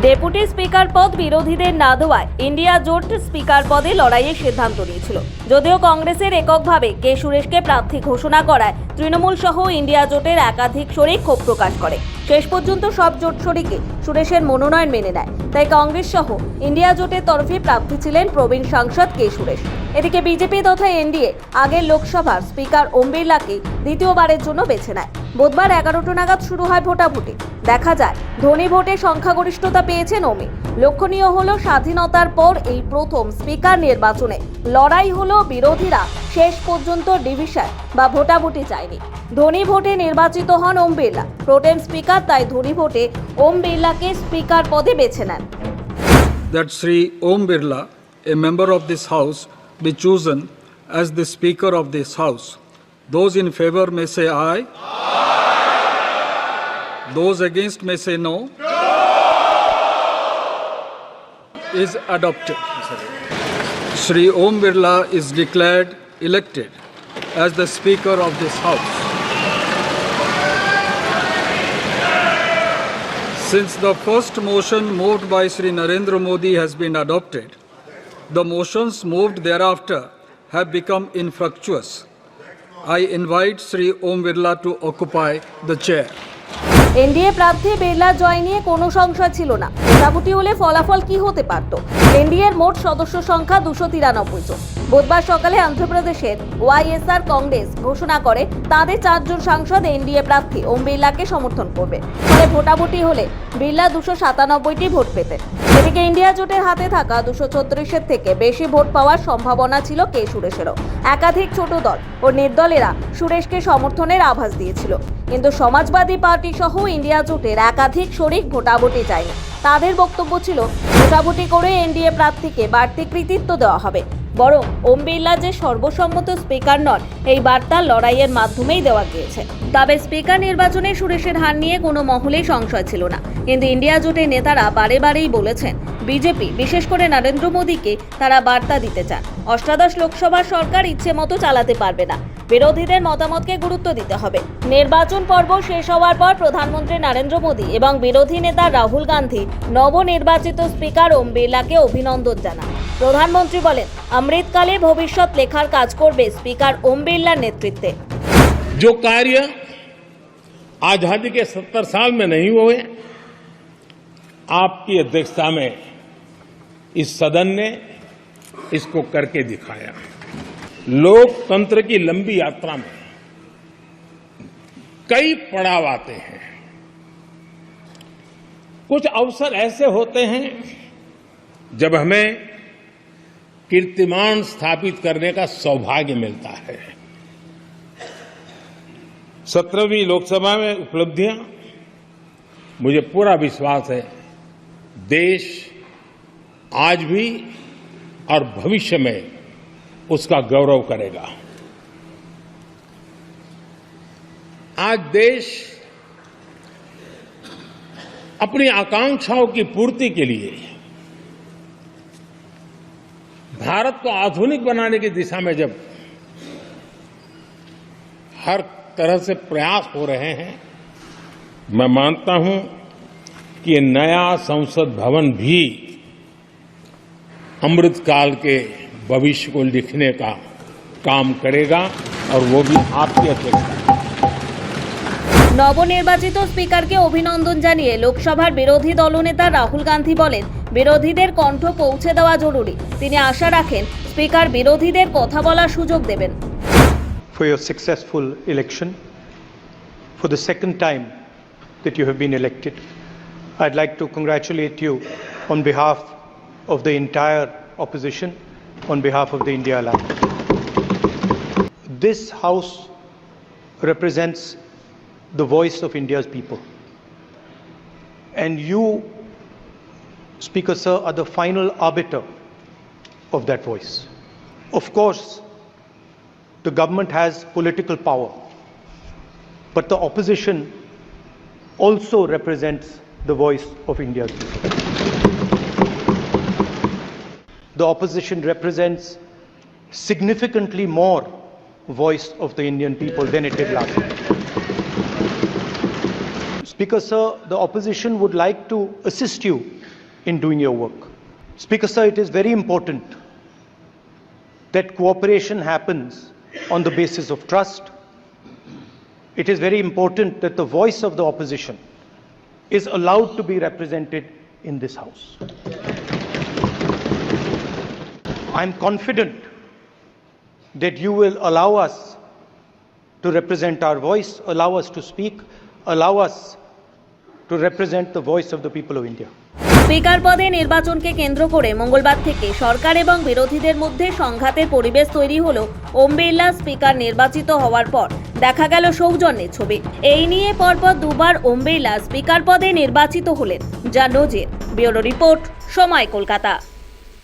Deputy speaker পদ বিরোধীদের না দেওয়ায় ইন্ডিয়া জোট স্পিকার পদে লড়াইয়ের সিদ্ধান্ত নিয়েছিল। যদিও কংগ্রেসের এককভাবে কে সুরেশকে প্রার্থী ঘোষণা করায় তৃণমূল সহ ইন্ডিয়া জোটের একাধিক শরিক ক্ষোভ প্রকাশ করে। শেষ পর্যন্ত সব জোট শরিকই সুরেশের মনোনয়ন মেনে নেয়। তাই কংগ্রেস সহ ইন্ডিয়া জোটের তরফে প্রার্থী ছিলেন প্রবীণ সাংসদ কে সুরেশ। এদিকে বিজেপি তথা এনডিএ আগের লোকসভার স্পিকার ওম বিড়লাকে দ্বিতীয়বারের জন্য বেছে নেয়। বুধবার 11টা নাগাদ শুরু হয় ভোটাভুটি। দেখা যায় ধনী ভোটে সংখ্যাগরিষ্ঠতা পেয়েছেন ওমি। লক্ষণীয় হলো স্বাধীনতার পর এই প্রথম স্পিকার নির্বাচনে লড়াই হলো বিরোধীরা শেষ পর্যন্ত ডিভিশন বা ভোটাভুটি চায়নি। ধনী ভোটে নির্বাচিত হন ওম বিড়লা প্রোটেম স্পিকার, তাই ধনী ভোটে ওম বিড়লাকে স্পিকার পদে বেছে নেন। That Sri Om Birla, a member of this house, be chosen as the speaker of this house. Those in favor may say aye. Those against may say no. Is adopted. Sri Om Birla is declared elected as the speaker of this house. Since the first motion moved by Sri Narendra Modi has been adopted, the motions moved thereafter have become infructuous. I invite Sri Om Birla to occupy the chair. NDA প্রার্থী বিড়লার জয় নিয়ে কোনো সংশয় ছিল না। ভোটাভুটি হলে ফলাফল কি হতে পারত? এনডিএর মোট সদস্য সংখ্যা 293 জন। বুধবার সকালে অন্ধ্রপ্রদেশের ওয়াইএসআর কংগ্রেস ঘোষণা করে তাদের 4 জন সাংসদ এনডিএ প্রার্থী ওম বিড়লাকে সমর্থন করবে। ফলে ভোটাভুটি হলে বিড়লা 297টি ভোট পেতেন। এদিকে ইন্ডিয়া জোটের হাতে থাকা 236-এর থেকে বেশি ভোট পাওয়ার সম্ভাবনা ছিল কে সুরেশেরও। একাধিক ছোট দল ও নির্দলেরা সুরেশকে সমর্থনের আভাস দিয়েছিল, কিন্তু সমাজবাদী পার্টি সহ ইন্ডিয়া জোটের একাধিক শরিক ভোটাভুটি চায়নি। তাদের বক্তব্য ছিল ভোটাভুটি করে এনডিএ প্রার্থীকে বাড়তি কৃতিত্ব দেওয়া হবে। বরং ওম বিড়লা যে সর্বসম্মত স্পিকার নন, এই বার্তা লড়াইয়ের মাধ্যমেই দেওয়া গিয়েছে। তবে স্পিকার নির্বাচনে সুরেশের হার নিয়ে কোনো মহলেই সংশয় ছিল না। কিন্তু ইন্ডিয়া জোটের নেতারা বারেবারেই বলেছেন বিজেপি, বিশেষ করে নরেন্দ্র মোদীকে তারা বার্তা দিতে চান অষ্টাদশ লোকসভার সরকার ইচ্ছে মতো চালাতে পারবে না, বিরোধীদের মতামতকে গুরুত্ব দিতে হবে। নির্বাচন পর্ব শেষ হওয়ার পর প্রধানমন্ত্রী নরেন্দ্র মোদী এবং বিরোধী নেতা রাহুল গান্ধী নবনির্বাচিত স্পিকার ওম বিড়লাকে অভিনন্দন জানান। প্রধানমন্ত্রী বলেন অমৃতকালে ভবিষ্যৎ লেখার কাজ করবে স্পিকার ওম বিড়লার নেতৃত্বে। जो कार्य आजादी के 70 साल में नहीं हुए, आपकी अध्यक्षता में इस सदन ने इसको करके दिखाया। लोकतंत्र की लंबी यात्रा में कई पड़ाव आते हैं। कुछ अवसर ऐसे होते हैं जब हमें कीर्तिमान स्थापित करने का सौभाग्य मिलता है। 17वीं लोकसभा में उपलब्धियां, मुझे पूरा विश्वास है देश आज भी और भविष्य में उसका गौरव करेगा। आज देश अपनी आकांक्षाओं की पूर्ति के लिए भारत को आधुनिक बनाने की दिशा में जब हर तरह से प्रयास हो रहे हैं, मैं मानता हूं कि ये नया संसद भवन भी अमृतकाल के भविष्य को लिखने का काम करेगा और वो भी आपकी अध्यक्षता। নবনির্বাচিত স্পিকারকে অভিনন্দন জানিয়ে লোকসভার বিরোধী দলনেতা রাহুল গান্ধী বলেন বিরোধীদের কণ্ঠ পৌঁছে দেওয়া জরুরি। তিনি আশা রাখেন স্পিকার বিরোধীদের কথা বলার সুযোগ দেবেন। For your successful election, for the second time that you have been elected, I'd like to congratulate you on behalf of the entire opposition, on behalf of the India Alliance. This house represents the voice of India's people. And you, Speaker Sir, are the final arbiter of that voice. Of course, the government has political power, but the opposition also represents the voice of India's people. The opposition represents significantly more voice of the Indian people than it did last time. Speaker, sir, the opposition would like to assist you in doing your work. Speaker Sir, it is very important that cooperation happens on the basis of trust. It is very important that the voice of the opposition is allowed to be represented in this House. I am confident that you will allow us to represent our voice, allow us to speak, allow us to represent the voice of the people of India. Speaker পদে নির্বাচনকে কেন্দ্র করে মঙ্গলবার থেকে সরকার এবং বিরোধীদের মধ্যে সংঘাতের পরিবেশ তৈরি হলো ওম বিড়লা স্পিকার নির্বাচিত হওয়ার পর দেখা গেল সৌজন্যের ছবি। এই নিয়ে পরপর দুবার ওম বিড়লা স্পিকার পদে নির্বাচিত হলেন, যা নজির। ব্যুরো রিপোর্ট, সময় কলকাতা।